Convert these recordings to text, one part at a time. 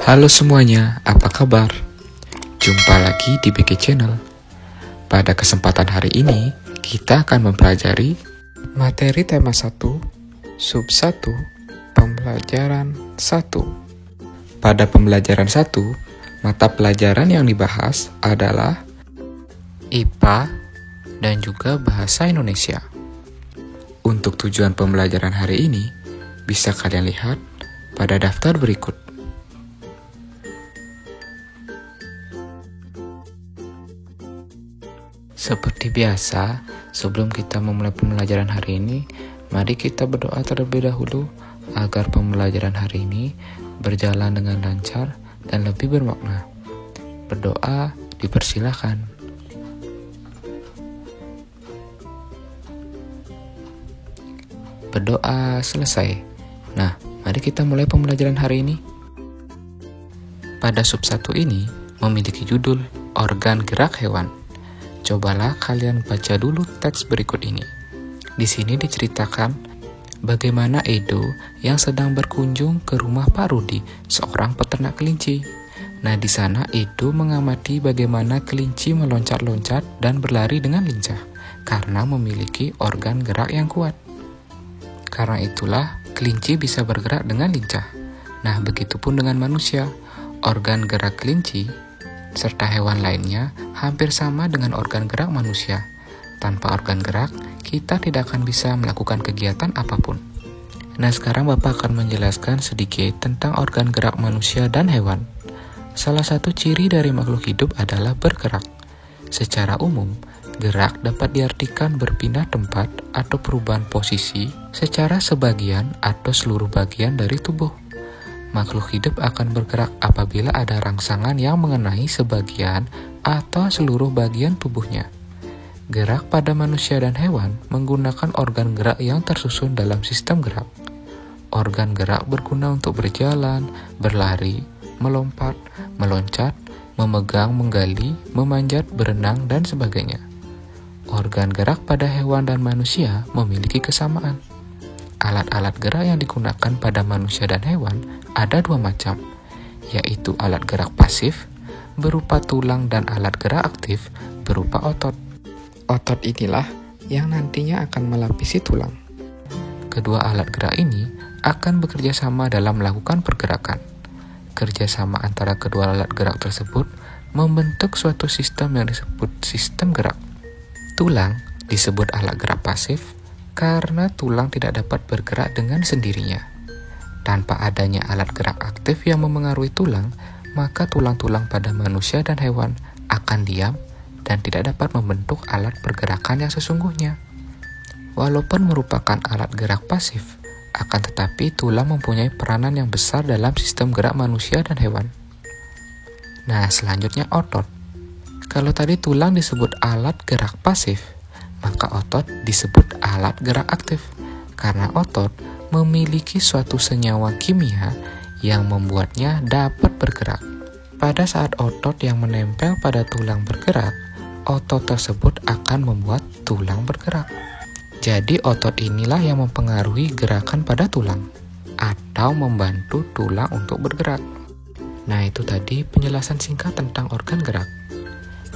Halo semuanya, apa kabar? Jumpa lagi di BK Channel. Pada kesempatan hari ini, kita akan mempelajari materi tema 1, sub 1, pembelajaran 1. Pada pembelajaran 1, mata pelajaran yang dibahas adalah IPA dan juga Bahasa Indonesia. Untuk tujuan pembelajaran hari ini, bisa kalian lihat pada daftar berikut. Seperti biasa, sebelum kita memulai pembelajaran hari ini, mari kita berdoa terlebih dahulu agar pembelajaran hari ini berjalan dengan lancar dan lebih bermakna. Berdoa dipersilakan. Berdoa selesai. Nah, mari kita mulai pembelajaran hari ini. Pada sub 1 ini memiliki judul organ gerak hewan. Cobalah kalian baca dulu teks berikut ini. Di sini diceritakan bagaimana Edo yang sedang berkunjung ke rumah Pak Rudi, seorang peternak kelinci. Nah, di sana Edo mengamati bagaimana kelinci meloncat-loncat dan berlari dengan lincah karena memiliki organ gerak yang kuat. Karena itulah kelinci bisa bergerak dengan lincah. Nah, begitupun dengan manusia. Organ gerak kelinci serta hewan lainnya hampir sama dengan organ gerak manusia. Tanpa organ gerak, kita tidak akan bisa melakukan kegiatan apapun. Nah, sekarang Bapak akan menjelaskan sedikit tentang organ gerak manusia dan hewan. Salah satu ciri dari makhluk hidup adalah bergerak. Secara umum, gerak dapat diartikan berpindah tempat atau perubahan posisi secara sebagian atau seluruh bagian dari tubuh. Makhluk hidup akan bergerak apabila ada rangsangan yang mengenai sebagian atau seluruh bagian tubuhnya. Gerak pada manusia dan hewan menggunakan organ gerak yang tersusun dalam sistem gerak. Organ gerak berguna untuk berjalan, berlari, melompat, meloncat, memegang, menggali, memanjat, berenang, dan sebagainya. Organ gerak pada hewan dan manusia memiliki kesamaan. Alat-alat gerak yang digunakan pada manusia dan hewan ada dua macam, yaitu alat gerak pasif berupa tulang dan alat gerak aktif berupa otot. Otot inilah yang nantinya akan melapisi tulang. Kedua alat gerak ini akan bekerja sama dalam melakukan pergerakan. Kerjasama antara kedua alat gerak tersebut membentuk suatu sistem yang disebut sistem gerak. Tulang disebut alat gerak pasif karena tulang tidak dapat bergerak dengan sendirinya. Tanpa adanya alat gerak aktif yang memengaruhi tulang, maka tulang-tulang pada manusia dan hewan akan diam dan tidak dapat membentuk alat pergerakan yang sesungguhnya. Walaupun merupakan alat gerak pasif, akan tetapi tulang mempunyai peranan yang besar dalam sistem gerak manusia dan hewan. Nah, selanjutnya otot. Kalau tadi tulang disebut alat gerak pasif, maka otot disebut alat gerak aktif, karena otot memiliki suatu senyawa kimia yang membuatnya dapat bergerak. Pada saat otot yang menempel pada tulang bergerak, otot tersebut akan membuat tulang bergerak. Jadi otot inilah yang mempengaruhi gerakan pada tulang, atau membantu tulang untuk bergerak. Nah, itu tadi penjelasan singkat tentang organ gerak.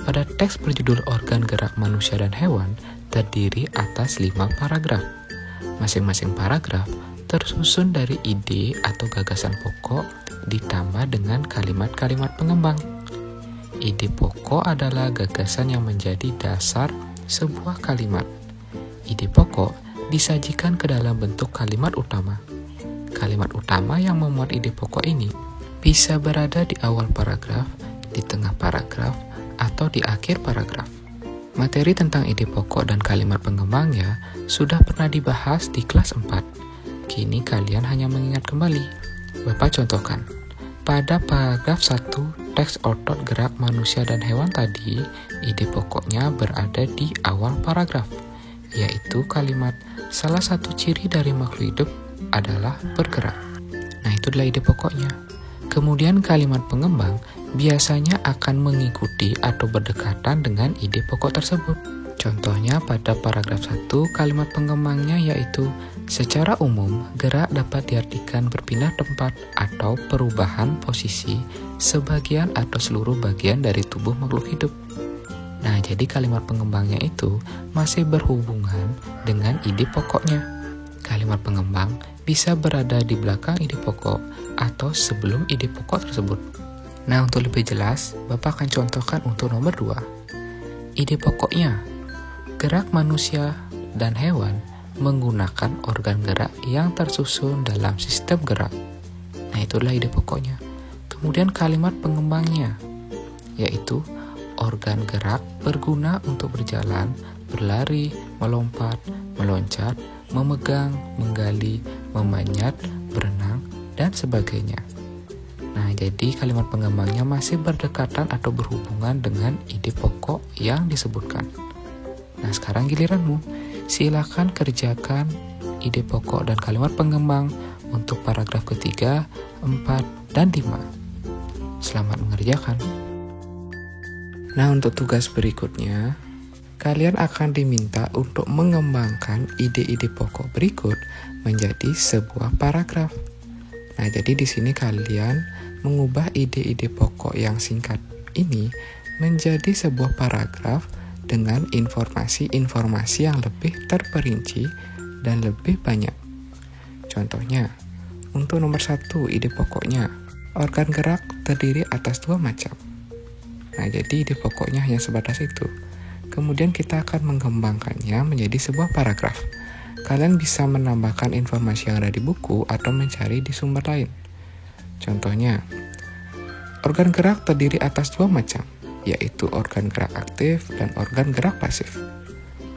Pada teks berjudul organ gerak manusia dan hewan terdiri atas 5 paragraf. Masing-masing paragraf tersusun dari ide atau gagasan pokok ditambah dengan kalimat-kalimat pengembang. Ide pokok adalah gagasan yang menjadi dasar sebuah kalimat. Ide pokok disajikan ke dalam bentuk kalimat utama. Kalimat utama yang memuat ide pokok ini bisa berada di awal paragraf, di tengah paragraf, atau di akhir paragraf. Materi tentang ide pokok dan kalimat pengembangnya sudah pernah dibahas di kelas 4. Kini kalian hanya mengingat kembali. Bapak contohkan. Pada paragraf 1, teks otot gerak manusia dan hewan tadi, ide pokoknya berada di awal paragraf, yaitu kalimat salah satu ciri dari makhluk hidup adalah bergerak. Nah, itu adalah ide pokoknya. Kemudian kalimat pengembang biasanya akan mengikuti atau berdekatan dengan ide pokok tersebut. Contohnya pada paragraf 1, kalimat pengembangnya yaitu Secara umum, gerak dapat diartikan berpindah tempat atau perubahan posisi sebagian atau seluruh bagian dari tubuh makhluk hidup. Nah, jadi kalimat pengembangnya itu masih berhubungan dengan ide pokoknya. Kalimat pengembang bisa berada di belakang ide pokok atau sebelum ide pokok tersebut. Nah, untuk lebih jelas, Bapak akan contohkan untuk nomor 2. Ide pokoknya, gerak manusia dan hewan menggunakan organ gerak yang tersusun dalam sistem gerak. Nah, itulah ide pokoknya. Kemudian kalimat pengembangnya, yaitu organ gerak berguna untuk berjalan, berlari, melompat, meloncat, memegang, menggali, memanjat, berenang, dan sebagainya. Nah, jadi kalimat pengembangnya masih berdekatan atau berhubungan dengan ide pokok yang disebutkan. Nah, sekarang giliranmu. Silakan kerjakan ide pokok dan kalimat pengembang untuk paragraf ketiga, 4, dan 5. Selamat mengerjakan. Nah, untuk tugas berikutnya, kalian akan diminta untuk mengembangkan ide-ide pokok berikut menjadi sebuah paragraf. Nah, jadi di sini kalian mengubah ide-ide pokok yang singkat ini menjadi sebuah paragraf dengan informasi-informasi yang lebih terperinci dan lebih banyak. Contohnya, untuk nomor 1 ide pokoknya, organ gerak terdiri atas 2 macam. Nah, jadi ide pokoknya hanya sebatas itu. Kemudian kita akan mengembangkannya menjadi sebuah paragraf. Kalian bisa menambahkan informasi yang ada di buku atau mencari di sumber lain. Contohnya, organ gerak terdiri atas 2 macam, yaitu organ gerak aktif dan organ gerak pasif.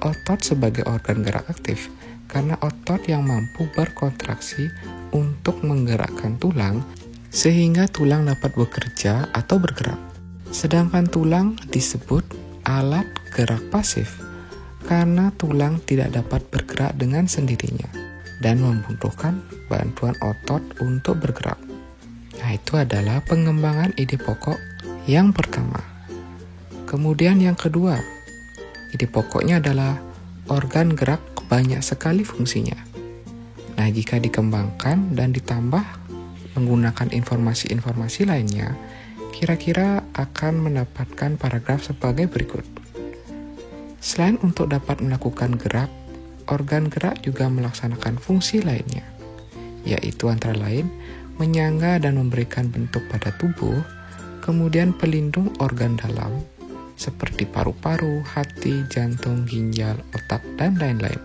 Otot sebagai organ gerak aktif karena otot yang mampu berkontraksi untuk menggerakkan tulang sehingga tulang dapat bekerja atau bergerak. Sedangkan tulang disebut alat gerak pasif karena tulang tidak dapat bergerak dengan sendirinya dan membutuhkan bantuan otot untuk bergerak. Nah, itu adalah pengembangan ide pokok yang pertama. Kemudian yang kedua, ide pokoknya adalah organ gerak banyak sekali fungsinya. Nah, jika dikembangkan dan ditambah menggunakan informasi-informasi lainnya, kira-kira akan mendapatkan paragraf sebagai berikut. Selain untuk dapat melakukan gerak, organ gerak juga melaksanakan fungsi lainnya, yaitu antara lain menyangga dan memberikan bentuk pada tubuh, kemudian pelindung organ dalam, seperti paru-paru, hati, jantung, ginjal, otak, dan lain-lain.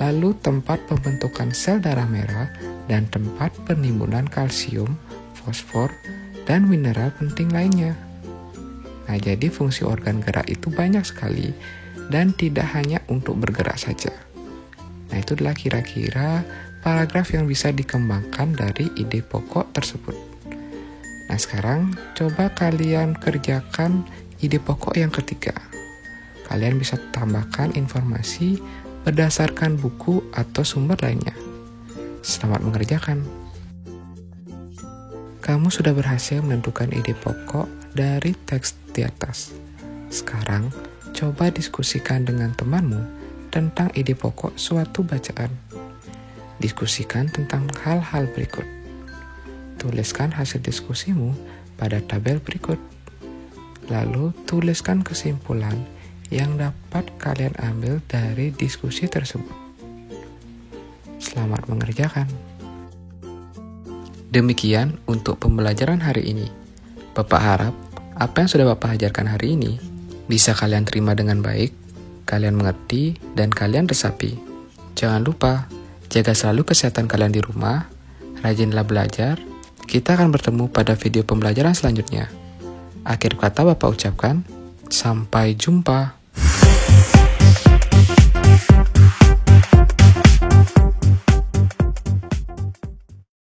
Lalu tempat pembentukan sel darah merah dan tempat penimbunan kalsium, fosfor, dan mineral penting lainnya. Nah, jadi fungsi organ gerak itu banyak sekali dan tidak hanya untuk bergerak saja. Nah, itu adalah kira-kira paragraf yang bisa dikembangkan dari ide pokok tersebut. Nah, sekarang coba kalian kerjakan ide pokok yang ketiga. Kalian bisa tambahkan informasi berdasarkan buku atau sumber lainnya. Selamat mengerjakan. Kamu sudah berhasil menentukan ide pokok dari teks di atas. Sekarang, coba diskusikan dengan temanmu tentang ide pokok suatu bacaan. Diskusikan tentang hal-hal berikut. Tuliskan hasil diskusimu pada tabel berikut. Lalu, tuliskan kesimpulan yang dapat kalian ambil dari diskusi tersebut. Selamat mengerjakan. Demikian untuk pembelajaran hari ini. Bapak harap apa yang sudah Bapak ajarkan hari ini bisa kalian terima dengan baik, kalian mengerti, dan kalian resapi. Jangan lupa, jaga selalu kesehatan kalian di rumah, rajinlah belajar. Kita akan bertemu pada video pembelajaran selanjutnya. Akhir kata Bapak ucapkan, sampai jumpa.